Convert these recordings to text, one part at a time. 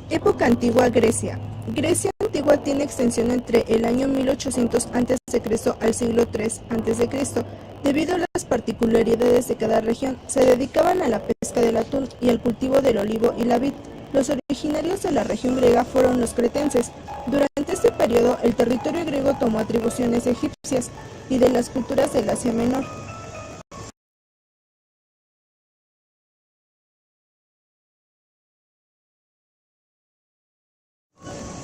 Época Antigua Grecia. Grecia antigua tiene extensión entre el año 1800 a.C. al siglo III a.C. Debido a las particularidades de cada región, se dedicaban a la pesca del atún y al cultivo del olivo y la vid. Los originarios de la región griega fueron los cretenses. Durante este periodo, el territorio griego tomó atribuciones egipcias y de las culturas del Asia Menor.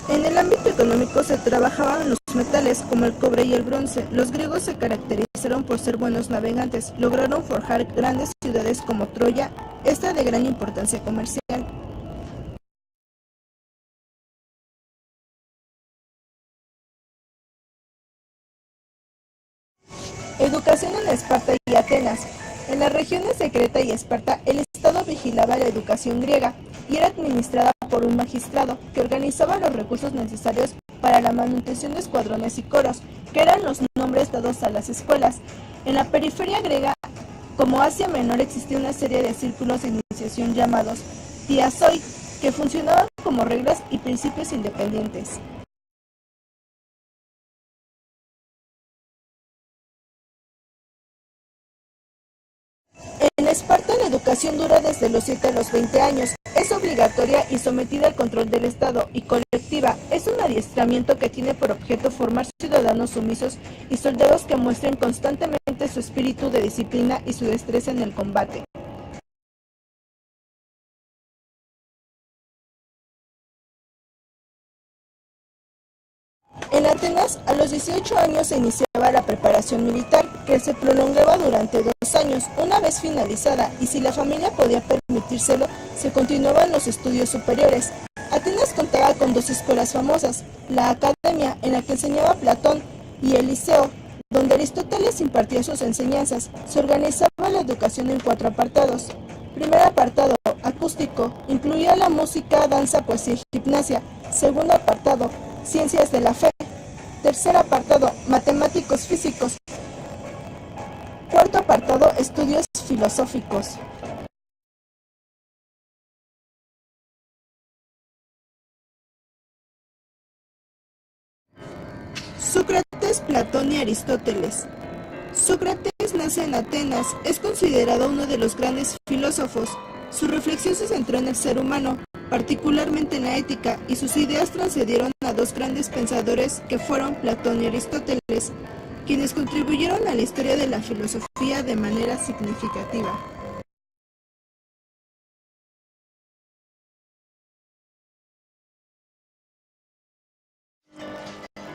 En el ámbito económico se trabajaban los metales como el cobre y el bronce. Los griegos se caracterizaron por ser buenos navegantes. Lograron forjar grandes ciudades como Troya, esta de gran importancia comercial. Educación en Esparta y Atenas. En las regiones de Creta y Esparta, el Estado vigilaba la educación griega y era administrada por un magistrado que organizaba los recursos necesarios para la manutención de escuadrones y coros, que eran los nombres dados a las escuelas. En la periferia griega, como Asia Menor, existía una serie de círculos de iniciación llamados diasoi, que funcionaban como reglas y principios independientes. En Esparta la educación dura desde los 7 a los 20 años. Es obligatoria y sometida al control del Estado y colectiva. Es un adiestramiento que tiene por objeto formar ciudadanos sumisos y soldados que muestren constantemente su espíritu de disciplina y su destreza en el combate. En Atenas, a los 18 años se iniciaba la preparación militar, que se prolongaba durante 2 años. Una vez finalizada, y si la familia podía permitírselo, se continuaban los estudios superiores. Atenas contaba con dos escuelas famosas, la Academia, en la que enseñaba Platón, y el Liceo, donde Aristóteles impartía sus enseñanzas. Se organizaba la educación en 4 apartados. Primer apartado, acústico, incluía la música, danza, poesía y gimnasia. Segundo apartado, ciencias de la fe. Tercer apartado, matemáticos físicos. Cuarto apartado, estudios filosóficos. Sócrates, Platón y Aristóteles. Sócrates nace en Atenas, es considerado uno de los grandes filósofos. Su reflexión se centró en el ser humano, particularmente en la ética, y sus ideas trascendieron a dos grandes pensadores que fueron Platón y Aristóteles, quienes contribuyeron a la historia de la filosofía de manera significativa.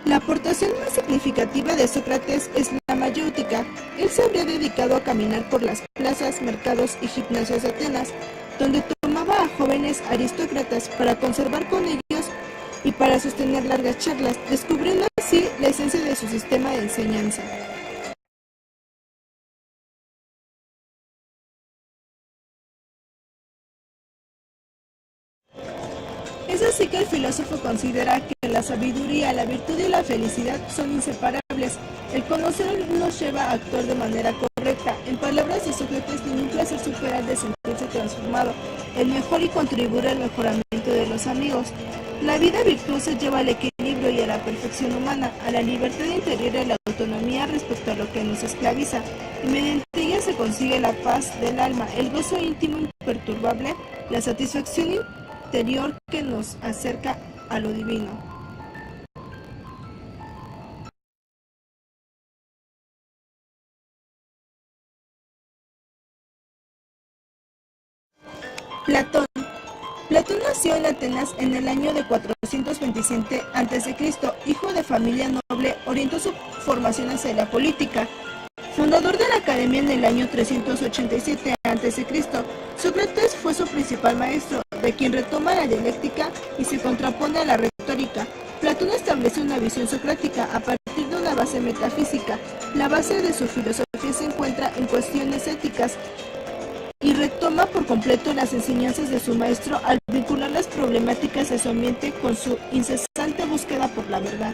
La aportación más significativa de Sócrates es la mayéutica. Él se habría dedicado a caminar por las plazas, mercados y gimnasios de Atenas, donde tomaba a jóvenes aristócratas para conservar con ellos y para sostener largas charlas, descubriendo así la esencia de su sistema de enseñanza. Es así que el filósofo considera que la sabiduría, la virtud y la felicidad son inseparables. El conocer nos lleva a actuar de manera correcta. En palabras de Sócrates, ningún placer supera el de sentirse transformado, el mejor y contribuir al mejoramiento de los amigos. La vida virtuosa lleva al equilibrio y a la perfección humana, a la libertad interior y a la autonomía respecto a lo que nos esclaviza, y mediante ella se consigue la paz del alma, el gozo íntimo imperturbable, la satisfacción interior que nos acerca a lo divino. Platón. Platón nació en Atenas en el año de 427 a.C. Hijo de familia noble, orientó su formación hacia la política. Fundador de la Academia en el año 387 a.C., Sócrates fue su principal maestro, de quien retoma la dialéctica y se contrapone a la retórica. Platón establece una visión socrática a partir de una base metafísica. La base de su filosofía se encuentra en cuestiones éticas y retoma por completo las enseñanzas de su maestro al vincular las problemáticas de su ambiente con su incesante búsqueda por la verdad.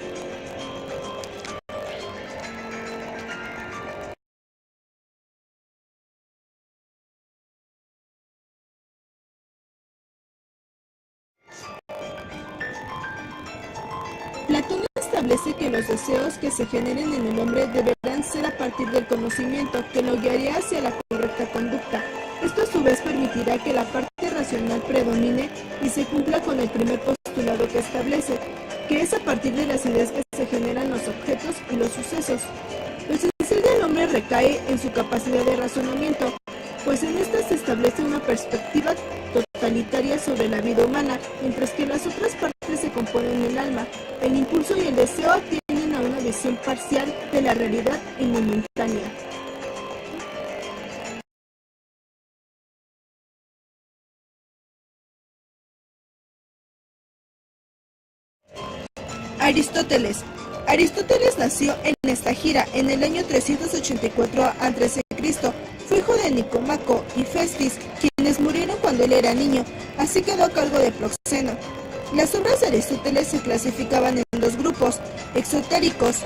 Platón establece que los deseos que se generen en el hombre deberán ser a partir del conocimiento, que lo guiaría hacia la correcta conducta. Esto a su vez permitirá que la parte racional predomine y se cumpla con el primer postulado que establece, que es a partir de las ideas que se generan los objetos y los sucesos. Lo esencial del hombre recae en su capacidad de razonamiento, pues en esta se establece una perspectiva totalitaria sobre la vida humana, mientras que las otras partes se componen el alma. El impulso y el deseo atienden a una visión parcial de la realidad y momentánea. Aristóteles. Aristóteles nació en Estagira en el año 384 a.C. Fue hijo de Nicómaco y Festis, quienes murieron cuando él era niño, así quedó a cargo de Proxeno. Las obras de Aristóteles se clasificaban en dos grupos: exotéricos,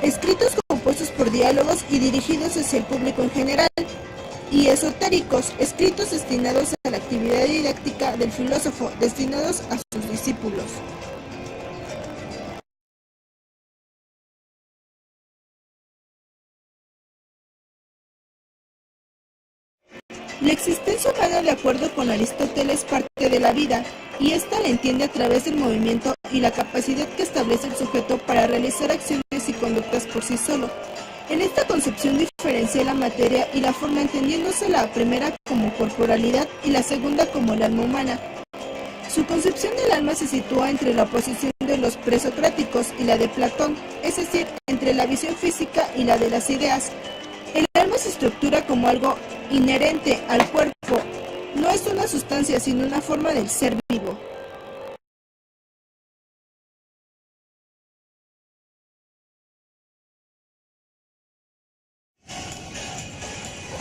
escritos compuestos por diálogos y dirigidos hacia el público en general, y esotéricos, escritos destinados a la actividad didáctica del filósofo, destinados a sus discípulos. La existencia humana, de acuerdo con Aristóteles, parte de la vida, y ésta la entiende a través del movimiento y la capacidad que establece el sujeto para realizar acciones y conductas por sí solo. En esta concepción diferencia la materia y la forma, entendiéndose la primera como corporalidad y la segunda como el alma humana. Su concepción del alma se sitúa entre la oposición de los presocráticos y la de Platón, es decir, entre la visión física y la de las ideas. El alma se estructura como algo inherente al cuerpo, no es una sustancia sino una forma del ser vivo.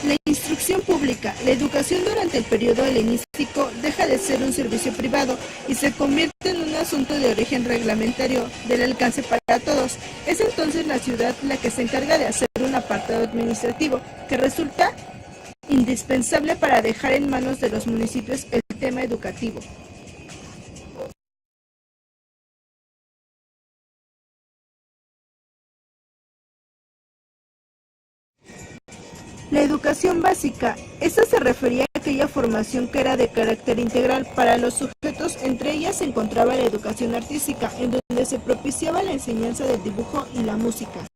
La instrucción pública, la educación durante el periodo helenístico deja de ser un servicio privado y se convierte en un asunto de origen reglamentario, del alcance para todos. Es entonces la ciudad la que se encarga de hacer un apartado administrativo, que resulta indispensable para dejar en manos de los municipios el tema educativo. La educación básica, esta se refería a aquella formación que era de carácter integral para los sujetos. Entre ellas se encontraba la educación artística, en donde se propiciaba la enseñanza del dibujo y la música.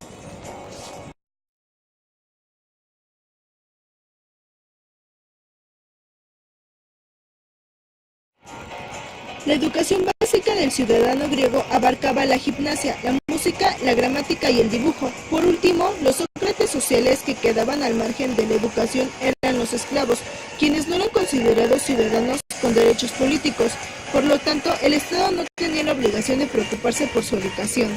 La educación básica del ciudadano griego abarcaba la gimnasia, la música, la gramática y el dibujo. Por último, los sócrates sociales que quedaban al margen de la educación eran los esclavos, quienes no eran considerados ciudadanos con derechos políticos. Por lo tanto, el Estado no tenía la obligación de preocuparse por su educación.